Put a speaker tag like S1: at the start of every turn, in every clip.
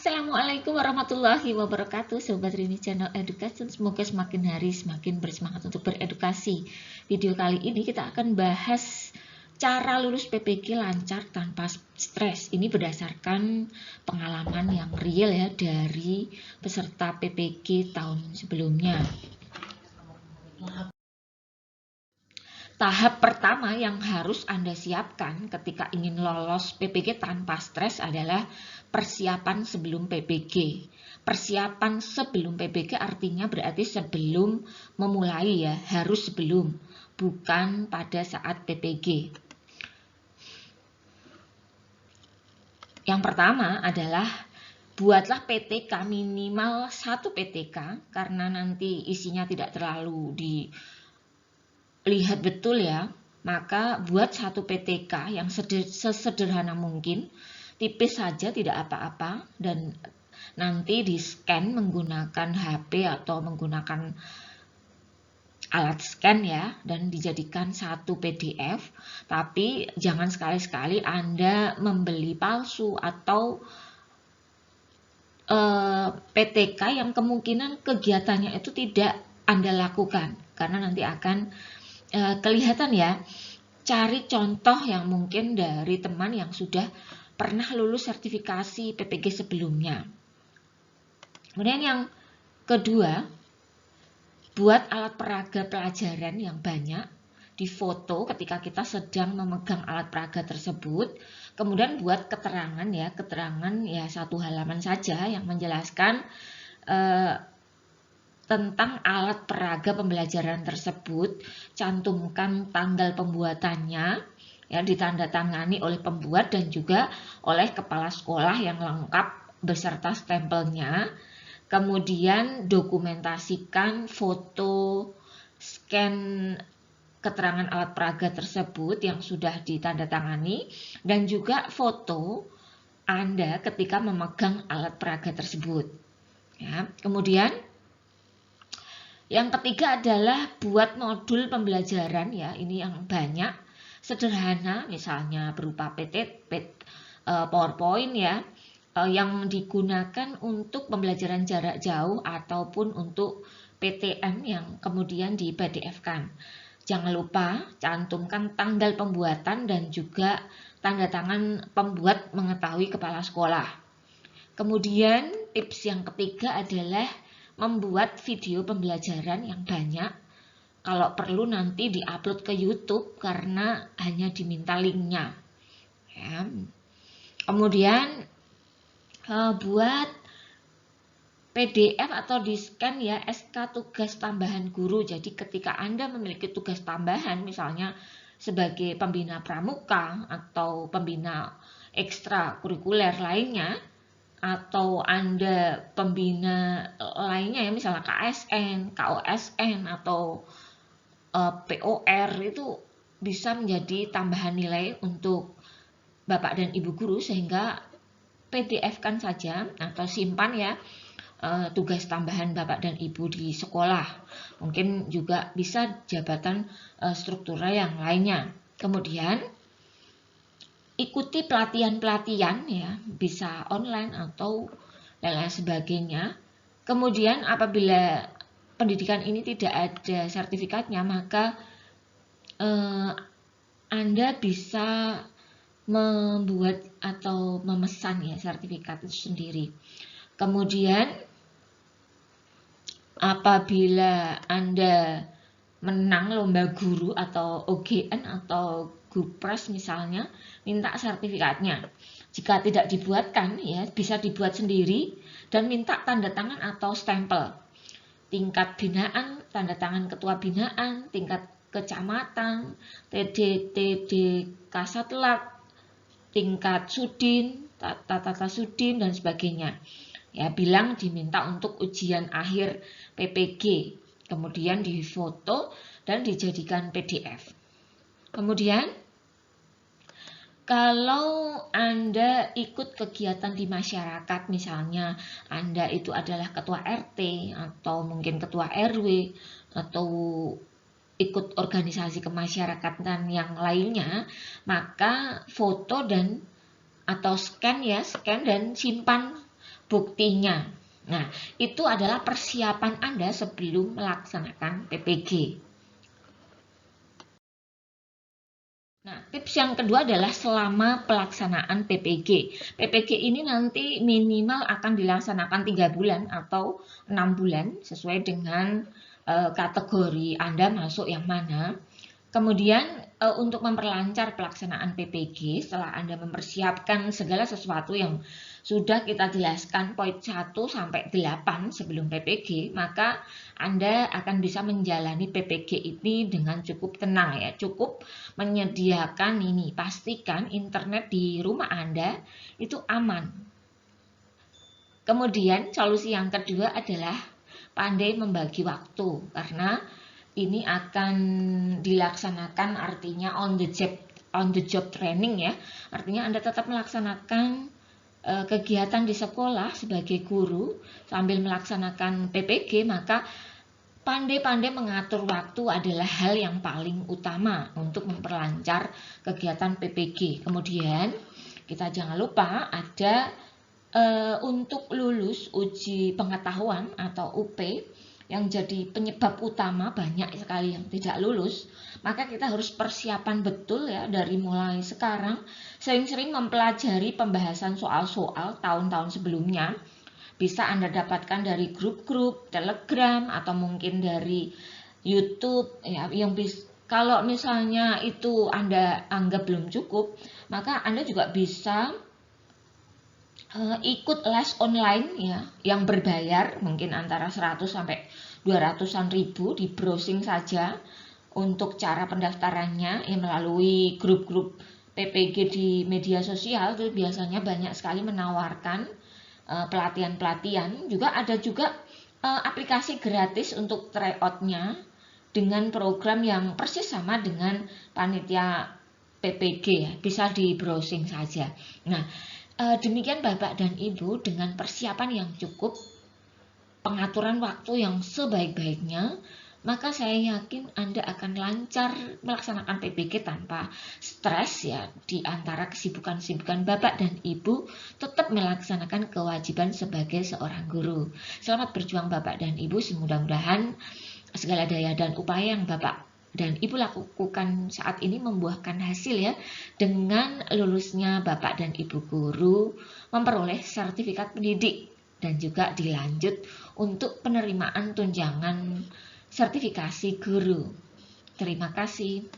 S1: Assalamualaikum warahmatullahi wabarakatuh, Sobat Rini Channel Education. Semoga semakin hari semakin bersemangat untuk beredukasi. Video kali ini kita akan bahas cara lulus PPG lancar tanpa stres. Ini berdasarkan pengalaman yang real ya dari peserta PPG tahun sebelumnya. Tahap pertama yang harus Anda siapkan ketika ingin lolos PPG tanpa stres adalah persiapan sebelum PPG. Persiapan sebelum PPG artinya berarti sebelum memulai ya, harus sebelum, bukan pada saat PPG. Yang pertama adalah buatlah PTK minimal 1 PTK, karena nanti isinya tidak terlalu lihat betul ya, maka buat 1 PTK yang sesederhana mungkin, tipis saja tidak apa-apa, dan nanti di scan menggunakan HP atau menggunakan alat scan ya, dan dijadikan 1 PDF. Tapi jangan sekali-sekali Anda membeli palsu atau PTK yang kemungkinan kegiatannya itu tidak Anda lakukan, karena nanti akan kelihatan ya. Cari contoh yang mungkin dari teman yang sudah pernah lulus sertifikasi PPG sebelumnya. Kemudian yang kedua, buat alat peraga pelajaran yang banyak, difoto ketika kita sedang memegang alat peraga tersebut. Kemudian buat keterangan ya, keterangan 1 halaman saja yang menjelaskan tentang alat peraga pembelajaran tersebut. Cantumkan tanggal pembuatannya ya, ditandatangani oleh pembuat dan juga oleh kepala sekolah yang lengkap beserta stempelnya. Kemudian dokumentasikan foto scan keterangan alat peraga tersebut yang sudah ditandatangani dan juga foto Anda ketika memegang alat peraga tersebut ya. Kemudian yang ketiga adalah buat modul pembelajaran ya, ini yang banyak, sederhana, misalnya berupa PowerPoint ya, yang digunakan untuk pembelajaran jarak jauh ataupun untuk PTM yang kemudian di PDF-kan. Jangan lupa cantumkan tanggal pembuatan dan juga tanda tangan pembuat mengetahui kepala sekolah. Kemudian tips yang ketiga adalah membuat video pembelajaran yang banyak. Kalau perlu nanti diupload ke YouTube karena hanya diminta linknya ya. Kemudian buat PDF atau di-scan ya, SK tugas tambahan guru. Jadi ketika Anda memiliki tugas tambahan, misalnya sebagai pembina pramuka atau pembina ekstrakurikuler lainnya, atau Anda pembina lainnya ya, misalnya KSN, KOSN atau POR, itu bisa menjadi tambahan nilai untuk Bapak dan Ibu guru, sehingga PDF-kan saja atau simpan ya tugas tambahan Bapak dan Ibu di sekolah. Mungkin juga bisa jabatan struktural yang lainnya. Kemudian ikuti pelatihan-pelatihan ya, bisa online atau lain-lain sebagainya. Kemudian apabila pendidikan ini tidak ada sertifikatnya, maka Anda bisa membuat atau memesan ya sertifikat itu sendiri. Kemudian apabila Anda menang lomba guru atau OGN atau Gupres misalnya, minta sertifikatnya. Jika tidak dibuatkan ya, bisa dibuat sendiri dan minta tanda tangan atau stempel. Tingkat binaan, tanda tangan ketua binaan, tingkat kecamatan, TD Kasatlat, tingkat sudin, tata sudin dan sebagainya. Ya, bilang diminta untuk ujian akhir PPG. Kemudian difoto dan dijadikan PDF. Kemudian kalau Anda ikut kegiatan di masyarakat, misalnya Anda itu adalah ketua RT atau mungkin ketua RW atau ikut organisasi kemasyarakatan yang lainnya, maka foto dan atau scan dan simpan buktinya. Nah, itu adalah persiapan Anda sebelum melaksanakan PPG. Nah, tips yang kedua adalah selama pelaksanaan PPG. PPG ini nanti minimal akan dilaksanakan 3 bulan atau 6 bulan sesuai dengan kategori Anda masuk yang mana. Kemudian untuk memperlancar pelaksanaan PPG, setelah Anda mempersiapkan segala sesuatu yang sudah kita jelaskan poin 1 sampai 8 sebelum PPG, maka Anda akan bisa menjalani PPG ini dengan cukup tenang ya. Cukup menyediakan ini, pastikan internet di rumah Anda itu aman. Kemudian solusi yang kedua adalah pandai membagi waktu, karena ini akan dilaksanakan artinya on the job training ya. Artinya Anda tetap melaksanakan kegiatan di sekolah sebagai guru sambil melaksanakan PPG, maka pandai-pandai mengatur waktu adalah hal yang paling utama untuk memperlancar kegiatan PPG. Kemudian kita jangan lupa ada untuk lulus uji pengetahuan atau UP yang jadi penyebab utama banyak sekali yang tidak lulus, maka kita harus persiapan betul ya dari mulai sekarang, sering-sering mempelajari pembahasan soal-soal tahun-tahun sebelumnya. Bisa Anda dapatkan dari grup-grup Telegram atau mungkin dari YouTube ya, yang kalau misalnya itu Anda anggap belum cukup, maka Anda juga bisa ikut les online ya yang berbayar, mungkin antara 100 sampai 200-an ribu, di browsing saja untuk cara pendaftarannya ya, melalui grup-grup PPG di media sosial itu biasanya banyak sekali menawarkan pelatihan-pelatihan. Juga ada juga aplikasi gratis untuk tryout-nya dengan program yang persis sama dengan panitia PPG ya, bisa di browsing saja. Nah, demikian Bapak dan Ibu, dengan persiapan yang cukup, pengaturan waktu yang sebaik-baiknya, maka saya yakin Anda akan lancar melaksanakan PPG tanpa stres ya. Di antara kesibukan-kesibukan Bapak dan Ibu, tetap melaksanakan kewajiban sebagai seorang guru. Selamat berjuang Bapak dan Ibu, semoga-mogahan segala daya dan upaya yang Bapak dan Ibu lakukan saat ini membuahkan hasil ya, dengan lulusnya Bapak dan Ibu guru, memperoleh sertifikat pendidik dan juga dilanjut untuk penerimaan tunjangan sertifikasi guru. Terima kasih.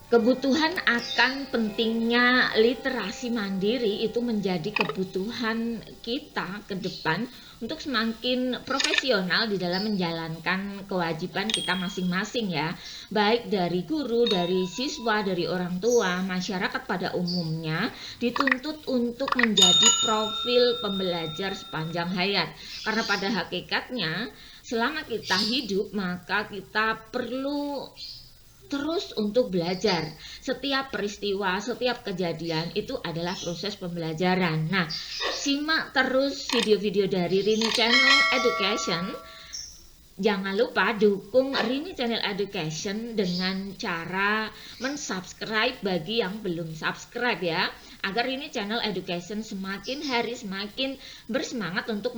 S1: Kebutuhan akan pentingnya literasi mandiri itu menjadi kebutuhan kita ke depan untuk semakin profesional di dalam menjalankan kewajiban kita masing-masing ya, baik dari guru, dari siswa, dari orang tua, masyarakat pada umumnya dituntut untuk menjadi profil pembelajar sepanjang hayat. Karena pada hakikatnya selama kita hidup maka kita perlu terus untuk belajar. Setiap peristiwa, setiap kejadian itu adalah proses pembelajaran. Nah, simak terus video-video dari Rini Channel Education. Jangan lupa dukung Rini Channel Education dengan cara mensubscribe bagi yang belum subscribe ya, agar Rini Channel Education semakin hari semakin bersemangat untuk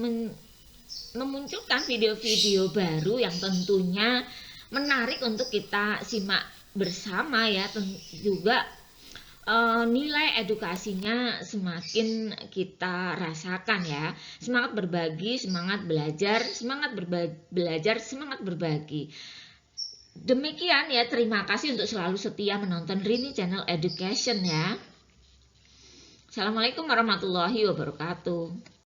S1: memunculkan video-video baru yang tentunya menarik untuk kita simak bersama ya. Juga nilai edukasinya semakin kita rasakan ya. Semangat berbagi, semangat belajar, semangat berbagi. Demikian ya, terima kasih untuk selalu setia menonton Rini Channel Education ya. Assalamualaikum warahmatullahi wabarakatuh.